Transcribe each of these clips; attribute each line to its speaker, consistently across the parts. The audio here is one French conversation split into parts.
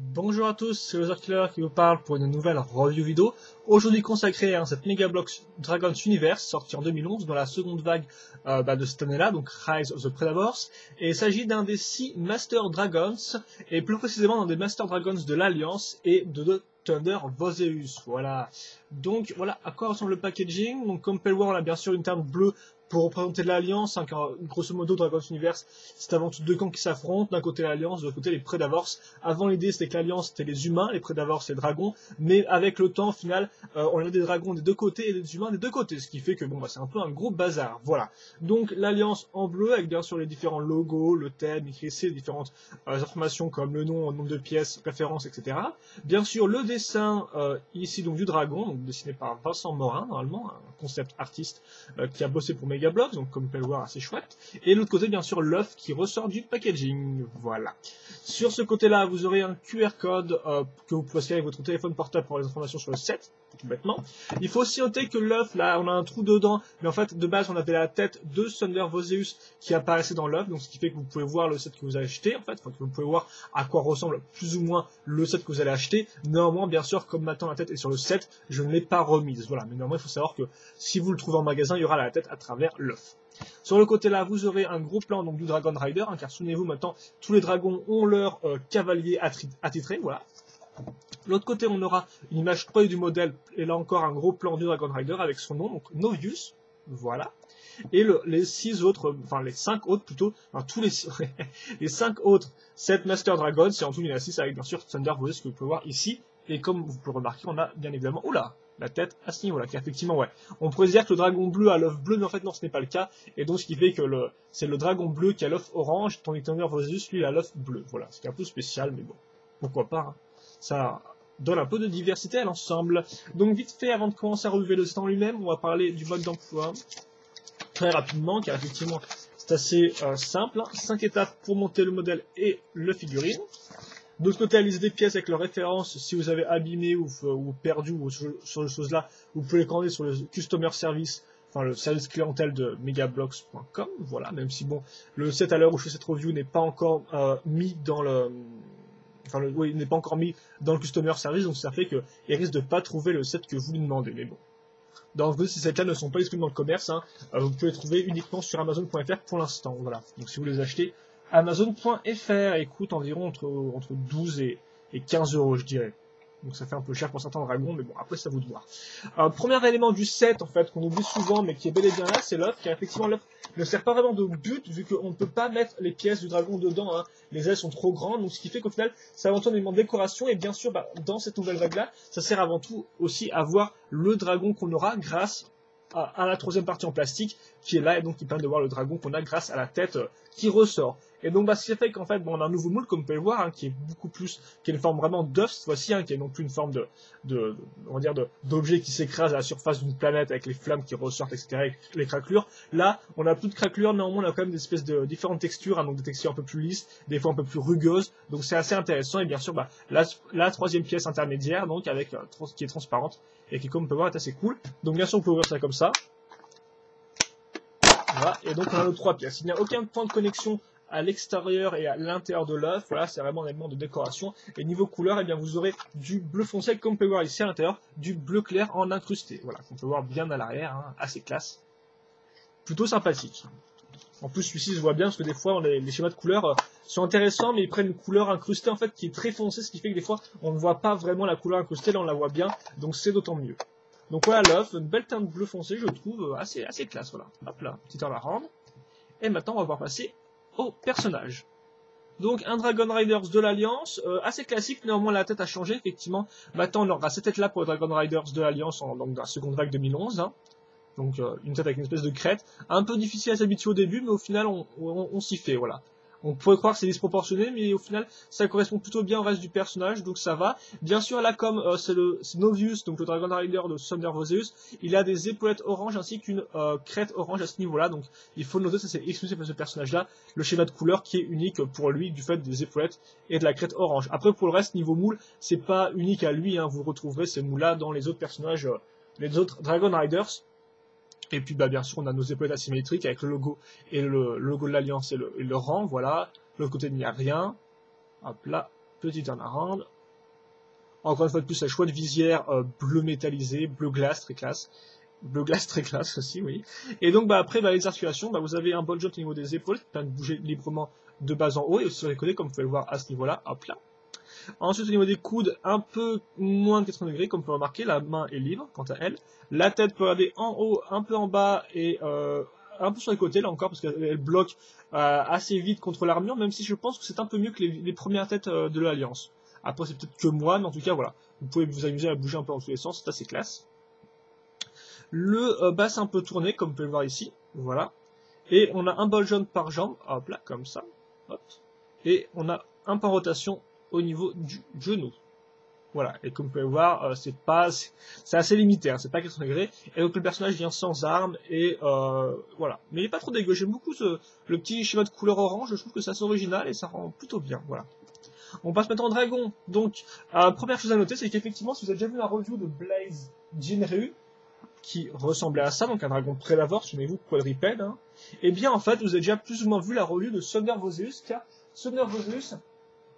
Speaker 1: Bonjour à tous, c'est Loserkiller qui vous parle pour une nouvelle review vidéo, aujourd'hui consacrée à cette Megablox Dragons Universe, sorti en 2011, dans la seconde vague de cette année-là, donc Rise of the Predators, et il s'agit d'un des 6 Master Dragons, et plus précisément d'un des Master Dragons de l'Alliance et de Thunder Voseus, voilà. Donc voilà à quoi ressemble le packaging. Donc comme peut le voir, on a bien sûr une teinte bleue pour représenter l'Alliance, hein, car grosso modo Dragons Universe, c'est avant tout deux camps qui s'affrontent, d'un côté l'Alliance, de l'autre côté les Predators. Avant l'idée c'était que l'Alliance c'était les humains, les Predators c'est les dragons, mais avec le temps au final, on a des dragons des deux côtés et des humains des deux côtés, ce qui fait que bon c'est un peu un gros bazar, voilà. Donc l'Alliance en bleu, avec bien sûr les différents logos, le thème, écrit les différentes informations comme le nom, nombre de pièces, références, etc. Bien sûr le dessin ici donc du dragon, donc dessiné par Vincent Morin normalement, un concept artiste qui a bossé pour Megablox, donc comme vous pouvez le voir assez chouette. Et de l'autre côté bien sûr l'œuf qui ressort du packaging, voilà. Sur ce côté-là, vous aurez un QR code que vous pouvez scanner avec votre téléphone portable pour les informations sur le set, tout bêtement. Il faut aussi noter que l'œuf, là, on a un trou dedans, mais en fait, de base, on avait la tête de Thunder Voseus qui apparaissait dans l'œuf, donc ce qui fait que vous pouvez voir le set que vous avez acheté, en fait, que vous pouvez voir à quoi ressemble plus ou moins le set que vous allez acheter. Néanmoins, bien sûr, comme maintenant la tête est sur le set, je ne l'ai pas remise, voilà. Mais néanmoins, il faut savoir que si vous le trouvez en magasin, il y aura la tête à travers l'œuf. Sur le côté là, vous aurez un gros plan donc, du Dragon Rider, hein, car souvenez-vous maintenant, tous les dragons ont leur cavalier attitré, voilà. De l'autre côté, on aura une image 3D du modèle, et là encore un gros plan du Dragon Rider avec son nom, donc Novius, voilà. Et les 6 autres, enfin les 5 autres plutôt, enfin tous les, les 5 autres 7 Master Dragons, c'est en tout il y en a 6 avec bien sûr Thunder Voseus que vous pouvez voir ici, et comme vous pouvez remarquer, on a bien évidemment, oula, la tête à ce niveau-là, qui effectivement, ouais. On pourrait dire que le dragon bleu a l'œuf bleu, mais en fait non, ce n'est pas le cas, et donc ce qui fait que c'est le dragon bleu qui a l'œuf orange, tandis que Thunder Voseus, lui, a l'œuf bleu, voilà, c'est un peu spécial, mais bon, pourquoi pas, hein. Ça donne un peu de diversité à l'ensemble. Donc vite fait, avant de commencer à relever le stand lui-même, on va parler du mode d'emploi, très rapidement, car effectivement, c'est assez simple, 5 étapes pour monter le modèle et le figurine. De l'autre côté, la liste des pièces avec leurs références, si vous avez abîmé ou perdu ou sur ces choses-là, vous pouvez les commander sur le Customer Service, enfin le service clientèle de megablox.com, voilà, même si bon, le set à l'heure où je fais cette review n'est pas encore mis dans le... Enfin, oui, n'est pas encore mis dans le Customer Service, donc ça fait qu'il risque de pas trouver le set que vous lui demandez, mais bon. Dans ces sets-là ne sont pas disponibles dans le commerce, hein, vous pouvez les trouver uniquement sur Amazon.fr pour l'instant, voilà. Donc si vous les achetez, Amazon.fr coûte environ entre 12 et 15 euros, je dirais. Donc ça fait un peu cher pour certains dragons, mais bon, après c'est à vous de voir. Premier élément du set, en fait, qu'on oublie souvent, mais qui est bel et bien là, c'est l'œuf, car effectivement l'œuf ne sert pas vraiment de but, vu qu'on ne peut pas mettre les pièces du dragon dedans, hein. Les ailes sont trop grandes, donc ce qui fait qu'au final, c'est avant tout un élément de décoration, et bien sûr, dans cette nouvelle vague-là, ça sert avant tout aussi à voir le dragon qu'on aura grâce à la troisième partie en plastique qui est là et donc qui permet de voir le dragon qu'on a grâce à la tête qui ressort. Et donc ce qui fait qu'en fait on a un nouveau moule comme vous pouvez le voir, hein, qui est beaucoup plus, qui est une forme vraiment d'œuf cette fois-ci, hein, qui est non plus une forme on va dire d'objet qui s'écrase à la surface d'une planète avec les flammes qui ressortent, etc., avec les craquelures. Là on a plus de craquelures, néanmoins on a quand même des espèces de différentes textures, hein, donc des textures un peu plus lisses, des fois un peu plus rugueuses, donc c'est assez intéressant. Et bien sûr la troisième pièce intermédiaire donc avec qui est transparente et qui comme on peut voir est assez cool. Donc bien sûr on peut ouvrir ça comme ça. Voilà, et donc on a nos 3 pièces. Il n'y a aucun point de connexion à l'extérieur et à l'intérieur de l'œuf. Voilà, c'est vraiment un élément de décoration. Et niveau couleur, eh bien, vous aurez du bleu foncé, comme on peut voir ici à l'intérieur, du bleu clair en incrusté. Voilà, qu'on peut voir bien à l'arrière, hein, assez classe. Plutôt sympathique. En plus, celui-ci se voit bien, parce que des fois, les schémas de couleurs sont intéressants, mais ils prennent une couleur incrustée, en fait, qui est très foncée, ce qui fait que des fois, on ne voit pas vraiment la couleur incrustée, là, on la voit bien, donc c'est d'autant mieux. Donc voilà l'œuf, une belle teinte bleu foncé, je trouve, assez classe, voilà. Hop là, petite heure à rendre. Et maintenant, on va pouvoir passer au personnage. Donc un Dragon Riders de l'Alliance, assez classique, néanmoins la tête a changé, effectivement. Maintenant, on aura cette tête-là pour les Dragon Riders de l'Alliance, donc dans la seconde vague 2011, hein. Donc une tête avec une espèce de crête, un peu difficile à s'habituer au début, mais au final, on s'y fait, voilà. On pourrait croire que c'est disproportionné, mais au final, ça correspond plutôt bien au reste du personnage, donc ça va. Bien sûr, là, comme c'est Novius, donc le Dragon Rider de Thunder Voseus, il a des épaulettes oranges ainsi qu'une crête orange à ce niveau-là, donc il faut le noter, ça c'est exclusif à ce personnage-là, le schéma de couleur qui est unique pour lui du fait des épaulettes et de la crête orange. Après, pour le reste, niveau moule, c'est pas unique à lui, hein, vous retrouverez ces moules-là dans les autres personnages, les autres Dragon Riders. Et puis bien sûr on a nos épaulettes asymétriques avec le logo et le logo de l'Alliance et le rang, voilà. De l'autre côté il n'y a rien. Hop là. Petit turnaround. Encore une fois de plus, la chouette visière bleu métallisé, bleu glace, très classe. Bleu glace très classe aussi, oui. Et donc après les articulations, vous avez un ball joint au niveau des épaules qui permet de bouger librement de bas en haut et aussi sur les côtés comme vous pouvez le voir à ce niveau-là, hop là. Ensuite au niveau des coudes, un peu moins de 80 degrés comme vous pouvez remarquer, la main est libre quant à elle. La tête peut aller en haut, un peu en bas et un peu sur les côtés là encore parce qu'elle bloque assez vite contre l'armure, même si je pense que c'est un peu mieux que les premières têtes de l'Alliance. Après c'est peut-être que moi, mais en tout cas voilà, vous pouvez vous amuser à bouger un peu dans tous les sens, c'est assez classe. Le bas c'est un peu tourné, comme vous pouvez le voir ici, voilà. Et on a un ball joint par jambe, hop là, comme ça, hop. Et on a un peu en rotation au niveau du genou. Voilà, et comme vous pouvez le voir, c'est assez limité, hein, c'est pas 400 degrés. Et donc le personnage vient sans armes, et voilà. Mais il est pas trop dégueu, j'aime beaucoup le petit schéma de couleur orange, je trouve que c'est assez original et ça rend plutôt bien, voilà. On passe maintenant au dragon. Donc, première chose à noter, c'est qu'effectivement, si vous avez déjà vu la review de Blaze Jinryu, qui ressemblait à ça, donc un dragon prédavore, souvenez-vous, quadripède, hein, et bien en fait, vous avez déjà plus ou moins vu la revue de Thunder Voseus, car Thunder Voseus,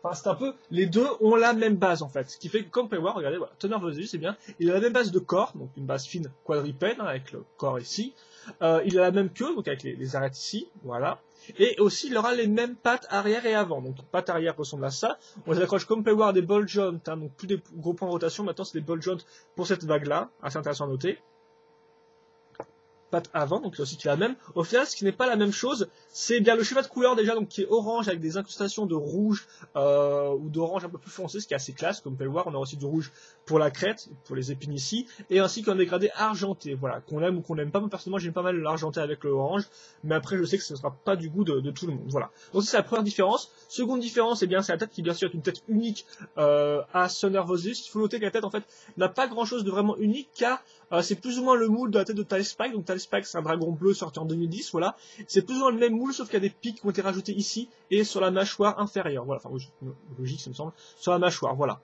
Speaker 1: enfin c'est un peu, les deux ont la même base en fait, ce qui fait que comme vous pouvez voir, regardez, voilà, Thunder Voseus, c'est bien, il a la même base de corps, donc une base fine quadripède, hein, avec le corps ici, il a la même queue, donc avec les arêtes ici, voilà, et aussi il aura les mêmes pattes arrière et avant, donc pattes arrière ressemblent à ça, on les accroche comme vous pouvez voir des ball joints, hein, donc plus des gros points de rotation, maintenant c'est des ball joints pour cette vague-là, assez intéressant à noter. Patte avant, donc c'est aussi qui est la même. Au final, ce qui n'est pas la même chose, c'est bien le schéma de couleur déjà, donc qui est orange avec des incrustations de rouge ou d'orange un peu plus foncé, ce qui est assez classe, comme vous pouvez le voir. On a aussi du rouge pour la crête, pour les épines ici, et ainsi qu'un dégradé argenté, voilà, qu'on aime ou qu'on n'aime pas. Moi personnellement, j'aime pas mal l'argenté avec le orange, mais après je sais que ce ne sera pas du goût de tout le monde, voilà. Donc c'est la première différence. Seconde différence, eh bien c'est la tête qui bien sûr est une tête unique à Thunder Voseus. Il faut noter que la tête en fait n'a pas grand chose de vraiment unique, car c'est plus ou moins le moule de la tête de Tile Spike. Donc Tile Spike, c'est un dragon bleu sorti en 2010, voilà. C'est plus ou moins le même moule, sauf qu'il y a des pics qui ont été rajoutés ici et sur la mâchoire inférieure. Voilà, enfin logique, ça me semble. Sur la mâchoire, voilà.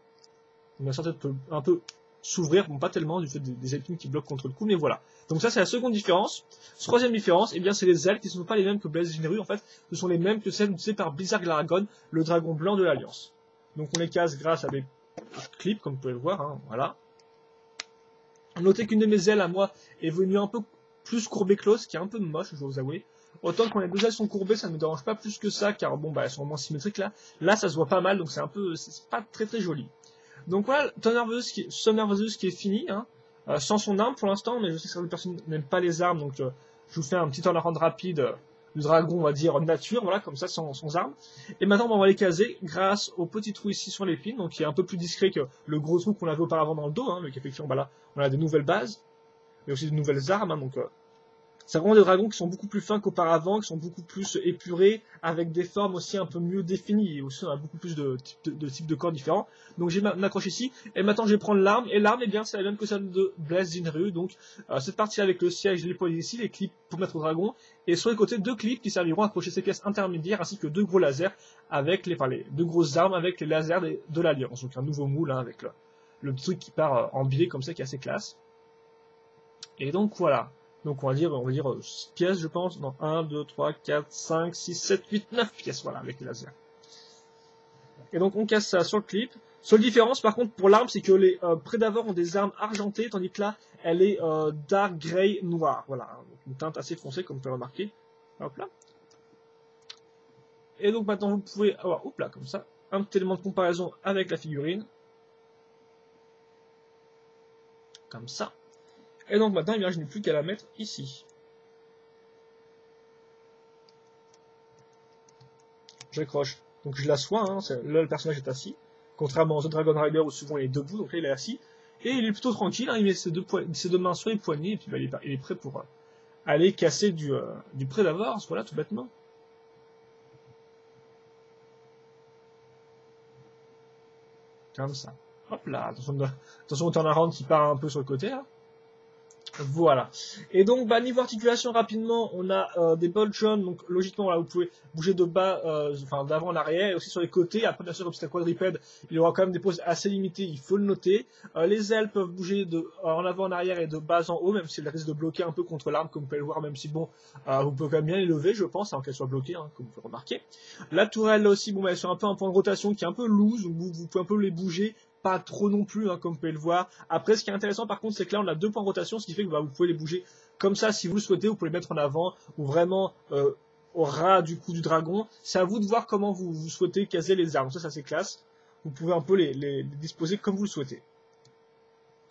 Speaker 1: Donc sa tête peut un peu s'ouvrir, bon pas tellement du fait des épines qui bloquent contre le cou, mais voilà. Donc ça c'est la seconde différence. Troisième différence, eh bien c'est les ailes qui ne sont pas les mêmes que Blaze Jinryu, en fait, ce sont les mêmes que celles utilisées par Blizzard Glaragon, le dragon blanc de l'Alliance. Donc on les casse grâce à des clips, comme vous pouvez le voir, hein, voilà. Notez qu'une de mes ailes à moi est venue un peu plus courbée que l'autre, ce qui est un peu moche, je dois vous avouer. Autant que quand les deux ailes sont courbées, ça ne me dérange pas plus que ça, car bon, elles sont vraiment symétriques là. Là, ça se voit pas mal, donc c'est pas très très joli. Donc voilà, Thunder Voseus qui est fini, hein, sans son arme pour l'instant, mais je sais que certaines personnes n'aiment pas les armes, donc je vous fais un petit turnaround rapide du dragon, on va dire nature, voilà, comme ça, sans arme. Et maintenant, on va les caser grâce au petit trou ici sur l'épine, donc qui est un peu plus discret que le gros trou qu'on avait auparavant dans le dos, hein, mais qu'effectivement, là, on a des nouvelles bases, mais aussi de nouvelles armes, hein, donc c'est vraiment des dragons qui sont beaucoup plus fins qu'auparavant, qui sont beaucoup plus épurés, avec des formes aussi un peu mieux définies, et aussi on a beaucoup plus de types de corps différents. Donc j'ai m'accroche ici, et maintenant je vais prendre l'arme, et l'arme, eh bien c'est la même que celle de Blaze Jinryu, donc cette partie avec le siège de l'épaule ici, les clips pour mettre au dragon, et sur les côtés deux clips qui serviront à accrocher ces pièces intermédiaires, ainsi que deux gros lasers, avec les deux grosses armes avec les lasers de l'Alliance, donc un nouveau moule, hein, avec le petit truc qui part en biais comme ça, qui est assez classe. Et donc voilà. Donc on va dire 6 pièces, je pense. Non, 1, 2, 3, 4, 5, 6, 7, 8, 9 pièces, voilà, avec les lasers. Et donc on casse ça sur le clip. Seule différence par contre pour l'arme, c'est que les prédavores ont des armes argentées, tandis que là, elle est dark grey noir. Voilà, donc une teinte assez foncée comme vous pouvez remarquer. Hop là. Et donc maintenant vous pouvez avoir, hop là, comme ça, un petit élément de comparaison avec la figurine. Comme ça. Et donc maintenant, eh bien, je n'ai plus qu'à la mettre ici. J'accroche. Donc je l'assois, hein, là le personnage est assis. Contrairement aux autres Dragon Rider où souvent il est debout, donc là il est assis. Et il est plutôt tranquille, hein, il met ses deux mains sur les poignets, et puis bah, il est prêt pour aller casser du prédavoir, voilà, tout bêtement. Comme ça. Hop là, attention au turnaround qui part un peu sur le côté, là. Voilà. Et donc, bah, niveau articulation, rapidement, on a des bols jaunes, donc logiquement, là, vous pouvez bouger de bas, enfin d'avant en arrière, et aussi sur les côtés. Après, bien sûr, comme c'est un quadripède, il aura quand même des poses assez limitées, il faut le noter. Les ailes peuvent bouger de en avant en arrière et de bas en haut, même si elles risquent de bloquer un peu contre l'arme, comme vous pouvez le voir, même si bon, vous pouvez quand même bien les lever, je pense, avant qu'elles soient bloquées, hein, comme vous pouvez remarquer. La tourelle, là aussi, bon, bah, elle est sur un peu un point de rotation qui est un peu loose, donc vous pouvez un peu les bouger, pas trop non plus, hein, comme vous pouvez le voir. Après, ce qui est intéressant par contre, c'est que là on a 2 points de rotation, ce qui fait que bah, vous pouvez les bouger comme ça si vous le souhaitez, vous pouvez les mettre en avant ou vraiment au ras du coup du dragon. C'est à vous de voir comment vous souhaitez caser les armes. Ça c'est classe. Vous pouvez un peu les disposer comme vous le souhaitez.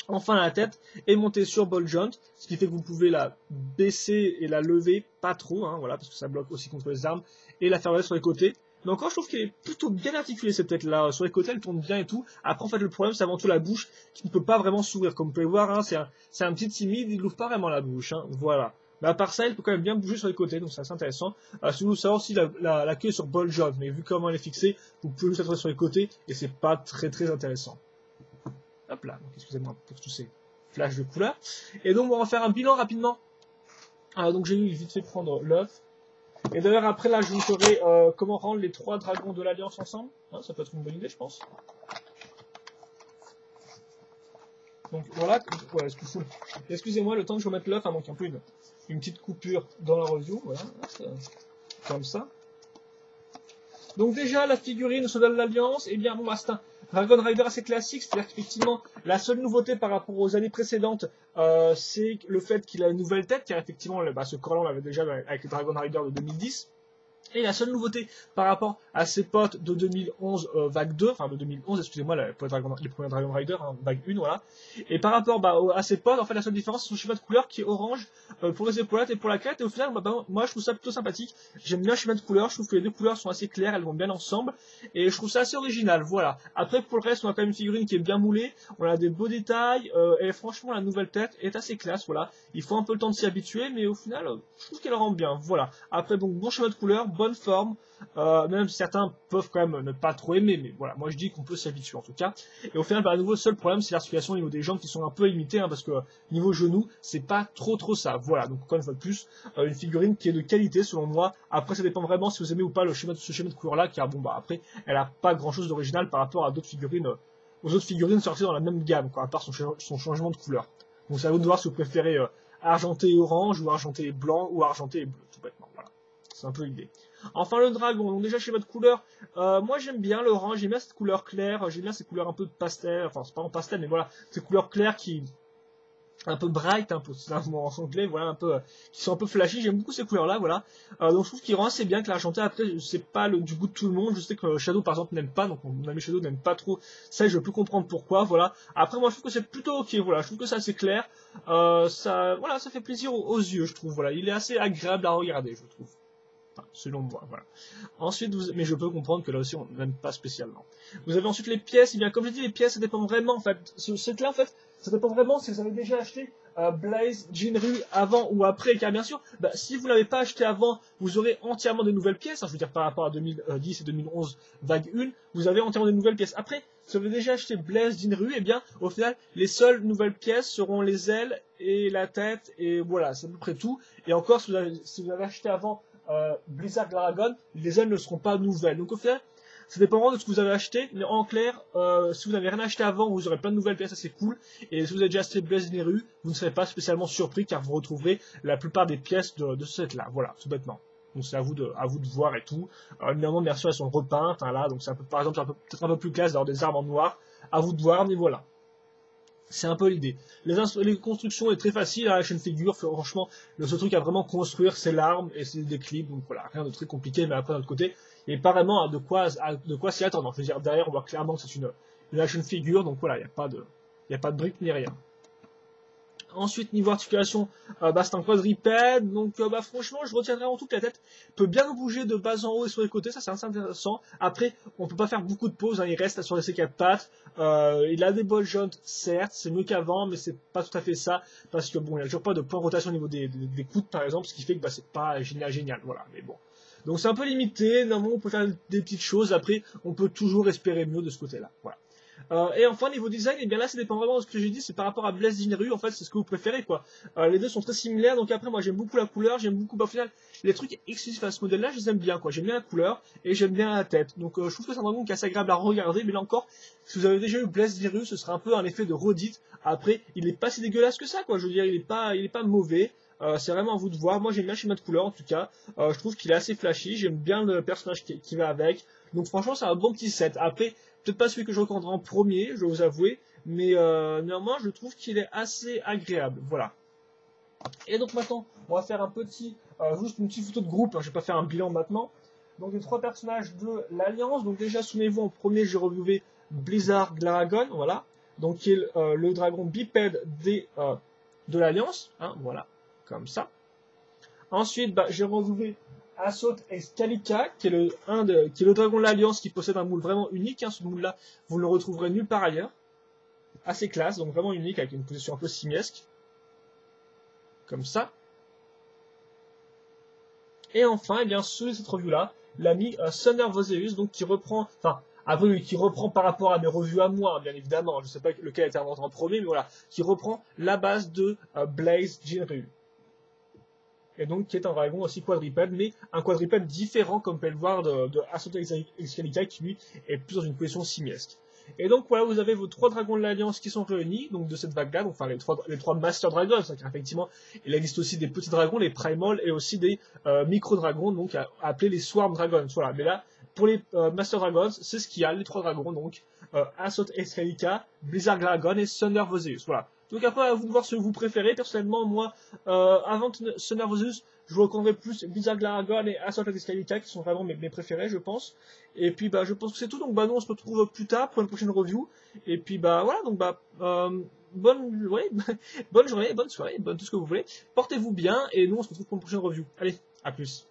Speaker 1: Enfin la tête est montée sur ball joint, ce qui fait que vous pouvez la baisser et la lever pas trop, hein, voilà, parce que ça bloque aussi contre les armes, et la faire lever sur les côtés. Mais encore, je trouve qu'elle est plutôt bien articulée cette tête-là. Sur les côtés, elle tourne bien et tout. Après, en fait, le problème, c'est avant tout la bouche qui ne peut pas vraiment s'ouvrir. Comme vous pouvez le voir, hein, c'est un petit timide, il n'ouvre pas vraiment la bouche. Hein, voilà. Mais à part ça, elle peut quand même bien bouger sur les côtés, donc c'est assez intéressant. Si vous voulez savoir aussi la queue sur ball joint, mais vu comment elle est fixée, vous pouvez juste la sur les côtés, et c'est pas très intéressant. Hop là, donc excusez-moi pour tous ces flashs de couleurs. Et donc on va faire un bilan rapidement. Donc j'ai eu vite fait prendre l'œuf. Et d'ailleurs après là je vous ferai comment rendre les 3 dragons de l'Alliance ensemble. Hein, ça peut être une bonne idée je pense. Donc voilà, ouais, excusez-moi le temps que je remette l'œuf, hein, donc un peu une petite coupure dans la review. Voilà, comme ça. Donc déjà, la figurine se donne l'Alliance, et bien bon, bah, c'est un Dragon Rider assez classique, c'est-à-dire qu'effectivement, la seule nouveauté par rapport aux années précédentes, c'est le fait qu'il a une nouvelle tête, car effectivement, ce corps-là, on l'avait déjà avec le Dragon Rider de 2010. Et la seule nouveauté par rapport à ses potes de 2011 vague 2, enfin de 2011, excusez-moi, les premiers Dragon Rider, hein, vague 1, voilà. Et par rapport à ses potes, en fait la seule différence c'est son schéma de couleur qui est orange pour les épaulettes et pour la crête. Et au final, moi je trouve ça plutôt sympathique. J'aime bien le schéma de couleur, je trouve que les 2 couleurs sont assez claires, elles vont bien ensemble. Et je trouve ça assez original, voilà. Après pour le reste, on a quand même une figurine qui est bien moulée, on a des beaux détails, et franchement la nouvelle tête est assez classe, voilà. Il faut un peu le temps de s'y habituer, mais au final, je trouve qu'elle rend bien, voilà. Après donc bon schéma de couleur, bonne forme, même certains peuvent quand même ne pas trop aimer, mais voilà, moi je dis qu'on peut s'habituer en tout cas. Et au final, bah, à nouveau, le seul problème c'est l'articulation au niveau des jambes qui sont un peu limitées, hein, parce que niveau genou, c'est pas trop ça. Voilà, donc encore une fois de plus, une figurine qui est de qualité selon moi. Après, ça dépend vraiment si vous aimez ou pas ce schéma de couleur là, car bon bah après, elle a pas grand chose d'original par rapport à d'autres figurines, aux autres figurines sorties dans la même gamme, quoi, à part son changement de couleur. Donc c'est à vous de voir si vous préférez argenté et orange, ou argenté et blanc, ou argenté et bleu, tout bêtement, voilà. C'est un peu l'idée. Enfin le dragon, donc déjà schéma de couleur, moi j'aime bien l'orange, j'aime bien cette couleur claire, j'aime bien ces couleurs un peu de pastel, enfin c'est pas en pastel mais voilà, ces couleurs claires qui un peu bright, un peu, c'est un mot en anglais, voilà, un peu, qui sont un peu flashy, j'aime beaucoup ces couleurs-là, voilà. Donc je trouve qu'il rend assez bien que l'argenté, après, c'est pas du goût de tout le monde, je sais que Shadow, par exemple, n'aime pas, donc mon ami Shadow n'aime pas trop ça, et je peux comprendre pourquoi, voilà. Après, moi, je trouve que c'est plutôt ok, voilà, je trouve que c'est assez clair, voilà, ça fait plaisir aux yeux, je trouve, voilà, il est assez agréable à regarder, je trouve. Enfin, selon moi, voilà. Ensuite, mais je peux comprendre que là aussi, on n'aime pas spécialement. Vous avez ensuite les pièces, et bien, comme je dis, les pièces, ça dépend vraiment, en fait, là en fait, ça dépend vraiment si vous avez déjà acheté Blaze, Jinru avant ou après, car bien sûr, bah, si vous l'avez pas acheté avant, vous aurez entièrement de nouvelles pièces, hein, je veux dire par rapport à 2010 et 2011 vague 1, vous avez entièrement de nouvelles pièces. Après, si vous avez déjà acheté Blaze, Jinru, et bien, au final, les seules nouvelles pièces seront les ailes et la tête, et voilà, c'est à peu près tout. Et encore, si vous avez acheté avant Blizzard Dragon, les ailes ne seront pas nouvelles. Donc au final, ça dépendra de ce que vous avez acheté, mais en clair, si vous n'avez rien acheté avant, vous aurez plein de nouvelles pièces assez cool, et si vous avez déjà acheté Blaze Neru, vous ne serez pas spécialement surpris car vous retrouverez la plupart des pièces de ce set-là, voilà, tout bêtement. Donc c'est à vous de voir et tout. Évidemment, bien sûr, elles sont repeintes, hein, là, donc c'est par exemple, c'est peut-être un peu plus classe d'avoir des armes en noir, à vous de voir, mais voilà. C'est un peu l'idée. Les constructions est très facile, la chaîne figure, franchement, le seul truc à vraiment construire, c'est l'arme et c'est des clips, donc voilà, rien de très compliqué, mais après, d'un autre côté, il n'y a pas vraiment de quoi s'y attendre. Je veux dire, derrière, on voit clairement que c'est une action figure, donc voilà, il n'y a pas de briques ni rien. Ensuite, niveau articulation, c'est un quadripède, donc franchement, je retiendrai en tout que la tête peut bien bouger de bas en haut et sur les côtés, ça c'est assez intéressant. Après, on peut pas faire beaucoup de pauses, hein, il reste sur ses 4 pattes, il a des bols jaunes, certes, c'est mieux qu'avant, mais c'est pas tout à fait ça, parce que bon, il n'y a toujours pas de point de rotation au niveau des coudes, par exemple, ce qui fait que c'est pas génial, voilà, mais bon. Donc c'est un peu limité, normalement on peut faire des petites choses, après, on peut toujours espérer mieux de ce côté-là, voilà. Et enfin, niveau design, et bien là, ça dépend vraiment de ce que j'ai dit, c'est par rapport à Blaze Jinru, en fait, c'est ce que vous préférez, quoi. Les deux sont très similaires, donc après, moi, j'aime beaucoup la couleur, j'aime beaucoup, bah, au final, les trucs exclusifs à ce modèle-là, je les aime bien, quoi. J'aime bien la couleur, et j'aime bien la tête. Donc, je trouve que c'est un dragon qui est assez agréable à regarder, mais là encore, si vous avez déjà eu Blaze Jinru, ce sera un peu un effet de redite. Après, il est pas si dégueulasse que ça, quoi. Je veux dire, il est pas mauvais. C'est vraiment à vous de voir. Moi, j'aime bien le schéma de couleur, en tout cas. Je trouve qu'il est assez flashy. J'aime bien le personnage qui va avec. Donc, franchement, c'est un bon petit set. Après, peut-être pas celui que je recommanderais en premier, je dois vous avouer. Mais néanmoins, je trouve qu'il est assez agréable. Voilà. Et donc, maintenant, on va faire juste une petite photo de groupe. Hein. Je vais pas faire un bilan maintenant. Donc, les trois personnages de l'Alliance. Donc, déjà, souvenez-vous, en premier, j'ai reviewé Blizzard Dragon. Voilà. Donc, qui est le dragon bipède de l'Alliance. Hein, voilà. Comme ça. Ensuite, j'ai reviewé Assault Excalica, qui est le dragon de l'Alliance qui possède un moule vraiment unique. Hein. Ce moule-là, vous ne le retrouverez nulle part ailleurs. Assez classe, donc vraiment unique, avec une position un peu simiesque. Comme ça. Et enfin, eh bien, celui de cette review-là, l'ami Thunder Voseus, donc qui reprend, enfin, après oui, qui reprend par rapport à mes revues à moi, bien évidemment, je ne sais pas lequel a été inventé en premier, mais voilà, qui reprend la base de Blaze Jinru. Et donc qui est un dragon aussi quadrupède, mais un quadrupède différent, comme vous pouvez le voir, de Assault Excalica, qui lui est plus dans une position simiesque. Et donc voilà, vous avez vos trois dragons de l'Alliance qui sont réunis, donc de cette vague-là, donc enfin les trois Master Dragons, car effectivement, il existe aussi des petits dragons, les Primal, et aussi des micro-dragons, donc appelés les Swarm Dragons. Voilà, mais là, pour les Master Dragons, c'est ce qu'il y a, les trois dragons, donc Assault Excalica, Blizzard Dragon et Thunder Voseus. Voilà. Donc après, à vous de voir ce que vous préférez. Personnellement, moi, avant Thunder Voseus, je vous recommanderais plus Blizzard Dragon et Assault Excalica, qui sont vraiment mes préférés, je pense. Et puis, je pense que c'est tout. Donc, nous, on se retrouve plus tard pour une prochaine review. Et puis, voilà. Donc, bonne journée, bonne soirée, tout ce que vous voulez. Portez-vous bien. Et nous, on se retrouve pour une prochaine review. Allez, à plus.